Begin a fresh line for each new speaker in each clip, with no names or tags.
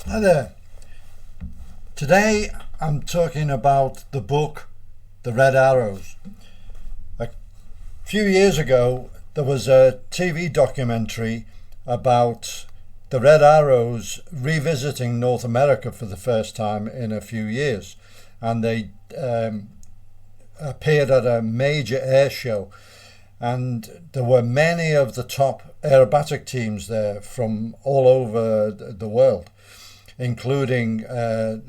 Hi there. Today I'm talking about the book The Red Arrows. A few years ago there was a TV documentary about the Red Arrows revisiting North America for the first time in a few years, and they appeared at a major air show, and there were many of the top aerobatic teams there from all over the world, including the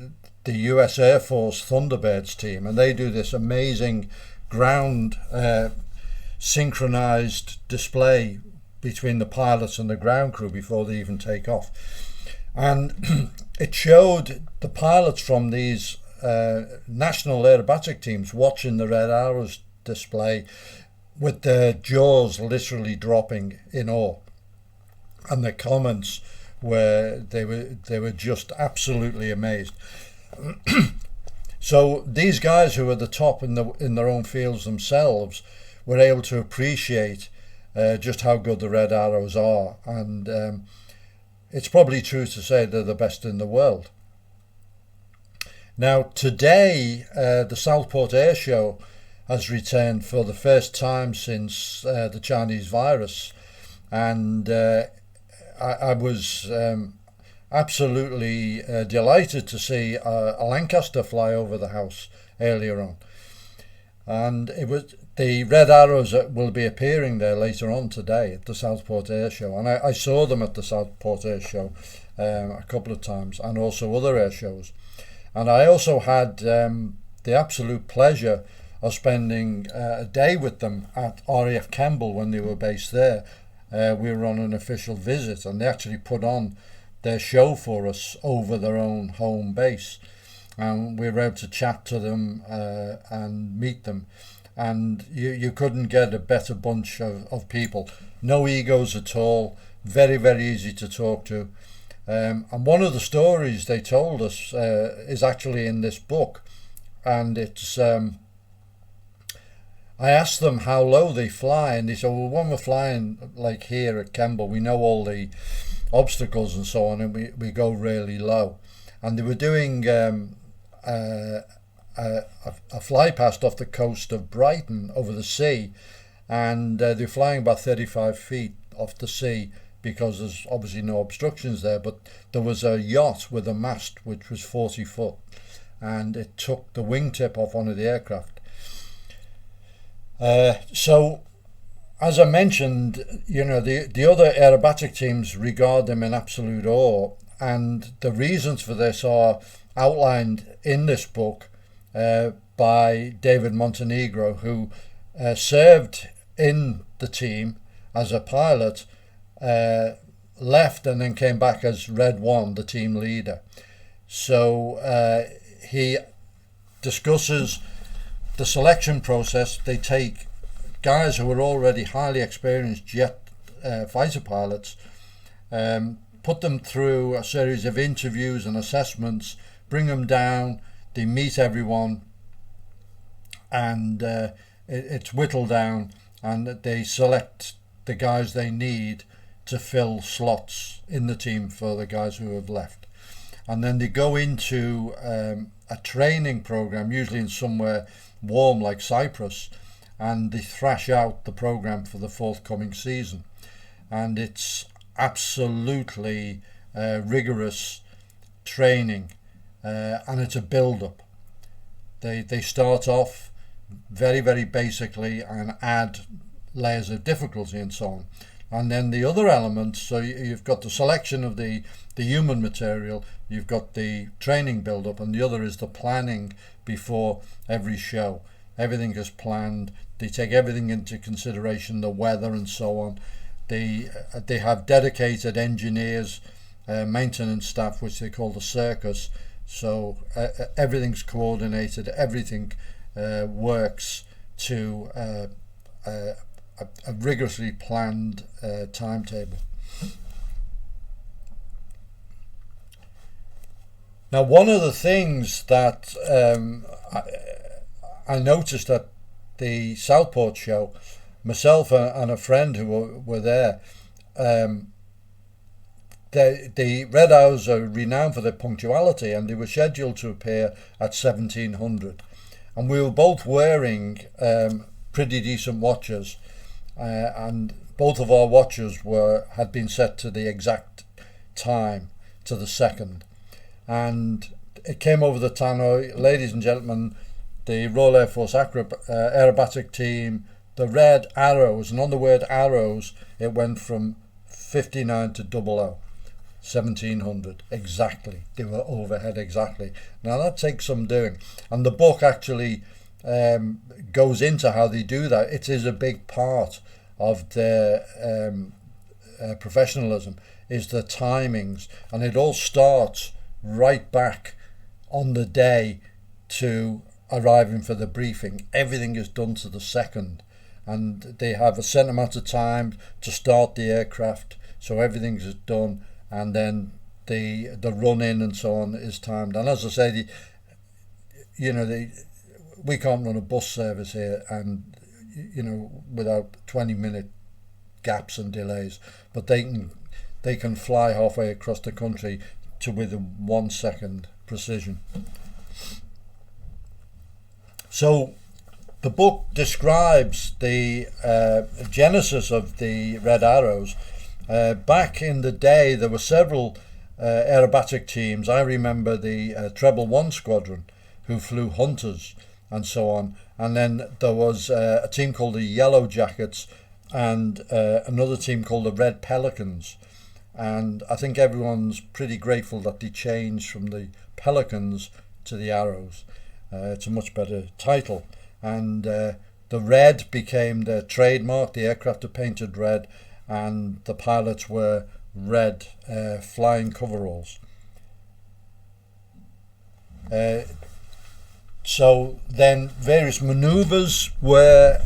US Air Force Thunderbirds team, and they do this amazing ground synchronized display between the pilots and the ground crew before they even take off. And it showed the pilots from these national aerobatic teams watching the Red Arrows display with their jaws literally dropping in awe, and the comments where they were just absolutely amazed. So these guys who are the top in their own fields themselves were able to appreciate just how good the Red Arrows are, and it's probably true to say they're the best in the world. Now today, the Southport Air Show has returned for the first time since the Chinese virus, and I was absolutely delighted to see a Lancaster fly over the house earlier on, and it was the Red Arrows that will be appearing there later on today at the Southport Air Show, and I saw them at the Southport Air Show a couple of times, and also other air shows. And I also had the absolute pleasure of spending a day with them at RAF Campbell when they were based there. We were on an official visit, and they actually put on their show for us over their own home base, and we were able to chat to them and meet them, and you couldn't get a better bunch of people. No egos at all, very, very easy to talk to, and one of the stories they told us is actually in this book, and it's I asked them how low they fly, and they said, well, when we're flying like here at Campbell, we know all the obstacles and so on, and we go really low. And they were doing a fly past off the coast of Brighton over the sea, and they're flying about 35 feet off the sea because there's obviously no obstructions there, but there was a yacht with a mast which was 40 foot, and it took the wingtip off one of the aircraft. So, as I mentioned, the other aerobatic teams regard them in absolute awe, and the reasons for this are outlined in this book by David Montenegro, who served in the team as a pilot, left and then came back as Red One, the team leader. So he discusses the selection process. They take guys who are already highly experienced jet fighter pilots, put them through a series of interviews and assessments, bring them down, they meet everyone, and it's whittled down, and they select the guys they need to fill slots in the team for the guys who have left. And then they go into a training program, usually in somewhere warm like Cyprus, and they thrash out the program for the forthcoming season. And it's absolutely rigorous training, and it's a build-up. They start off very, very basically and add layers of difficulty and so on. And then the other elements, so you've got the selection of the human material, you've got the training build-up, and the other is the planning before every show. Everything is planned. They take everything into consideration, the weather and so on. They have dedicated engineers, maintenance staff, which they call the circus. So everything's coordinated, everything works to a rigorously planned timetable. Now, one of the things that I noticed at the Southport show, myself and a friend who were there, the Red Arrows are renowned for their punctuality, and they were scheduled to appear at 1700. And we were both wearing pretty decent watches, and both of our watches had been set to the exact time, to the second. And it came over the tannoy, ladies and gentlemen, the Royal Air Force aerobatic team, the Red Arrows, and on the word arrows, it went from 59 to 00, 1700 exactly. They were overhead exactly. Now that takes some doing, and the book actually goes into how they do that. It is a big part of their professionalism, is the timings, and it all starts right back on the day to arriving for the briefing. Everything is done to the second, and they have a set amount of time to start the aircraft, so everything is done, and then the run in and so on is timed. And as I say, we can't run a bus service here, and without 20-minute gaps and delays, but they can fly halfway across the country to within 1 second precision. So the book describes the genesis of the Red Arrows. Back in the day, there were several aerobatic teams. I remember the Treble One Squadron, who flew Hunters and so on. And then there was a team called the Yellow Jackets and another team called the Red Pelicans. And I think everyone's pretty grateful that they changed from the Pelicans to the Arrows. It's a much better title. And the red became their trademark. The aircraft are painted red, and the pilots wear red flying coveralls. So then various maneuvers were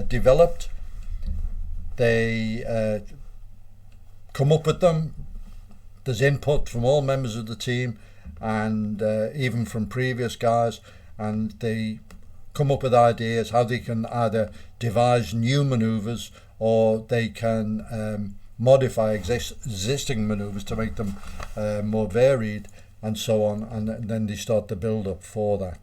developed. They come up with them. There's input from all members of the team, and even from previous guys, and they come up with ideas how they can either devise new maneuvers or they can modify existing maneuvers to make them more varied and so on, and then they start the build up for that.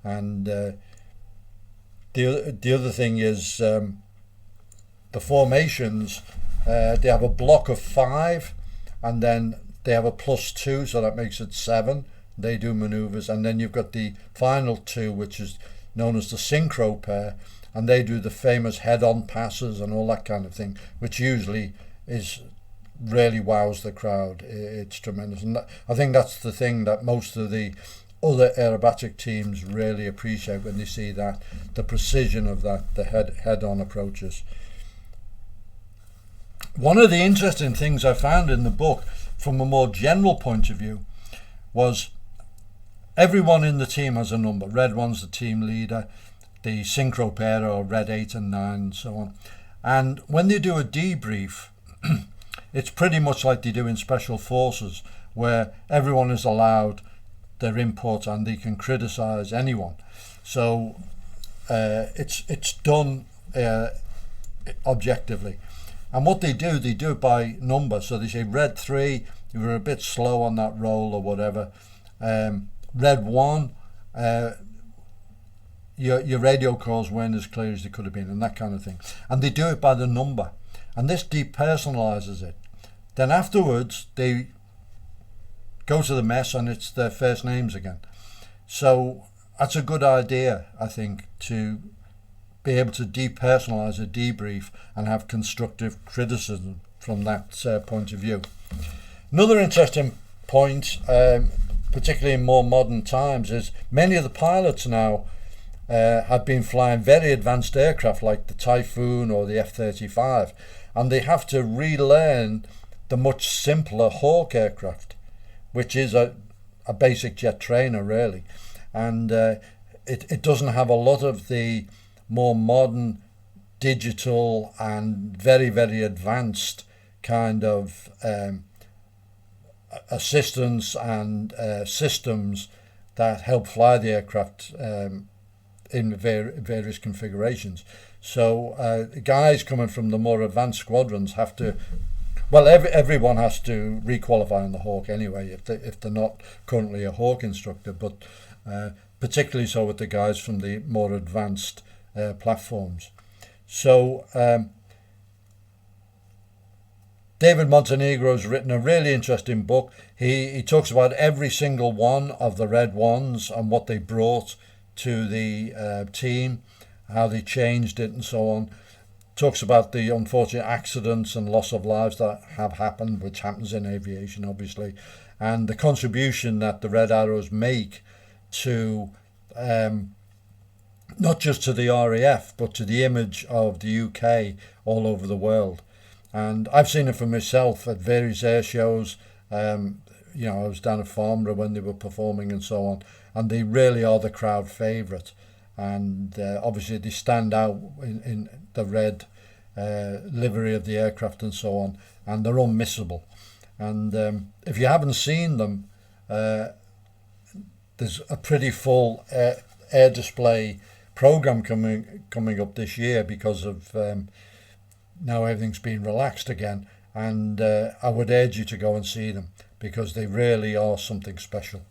And the other thing is the formations. They have a block of 5, and then they have a +2, so that makes it 7. They do maneuvers, and then you've got the final 2, which is known as the synchro pair, and they do the famous head-on passes and all that kind of thing, which usually really wows the crowd. It's tremendous, and I think that's the thing that most of the other aerobatic teams really appreciate when they see that, the precision of that, the head-on approaches. One of the interesting things I found in the book, from a more general point of view, was everyone in the team has a number. Red 1's the team leader, the synchro pair are Red 8 and 9, and so on. And when they do a debrief, it's pretty much like they do in Special Forces, where everyone is allowed their input and they can criticize anyone. So it's done objectively. And what they do it by number. So they say, Red 3, you were a bit slow on that roll or whatever. Red 1, your radio calls weren't as clear as they could have been, and that kind of thing. And they do it by the number. And this depersonalizes it. Then afterwards, they go to the mess and it's their first names again. So that's a good idea, I think, to be able to depersonalize a debrief and have constructive criticism from that point of view. Another interesting point, particularly in more modern times, is many of the pilots now have been flying very advanced aircraft like the Typhoon or the F-35, and they have to relearn the much simpler Hawk aircraft, which is a basic jet trainer really, and it doesn't have a lot of the more modern digital and very, very advanced kind of assistance and systems that help fly the aircraft in various configurations. So guys coming from the more advanced squadrons have to Well, everyone has to requalify on the Hawk anyway if they're not currently a Hawk instructor, but particularly so with the guys from the more advanced platforms. So David Montenegro has written a really interesting book. He talks about every single one of the Red Ones and what they brought to the team, how they changed it and so on. Talks about the unfortunate accidents and loss of lives that have happened, which happens in aviation obviously, and the contribution that the Red Arrows make to not just to the RAF but to the image of the UK all over the world. And I've seen it for myself at various air shows. I was down at Farnborough when they were performing and so on, and they really are the crowd favourite. And obviously they stand out in the red livery of the aircraft and so on, and they're unmissable. And if you haven't seen them, there's a pretty full air display program coming up this year because of now everything's been relaxed again, and I would urge you to go and see them because they really are something special.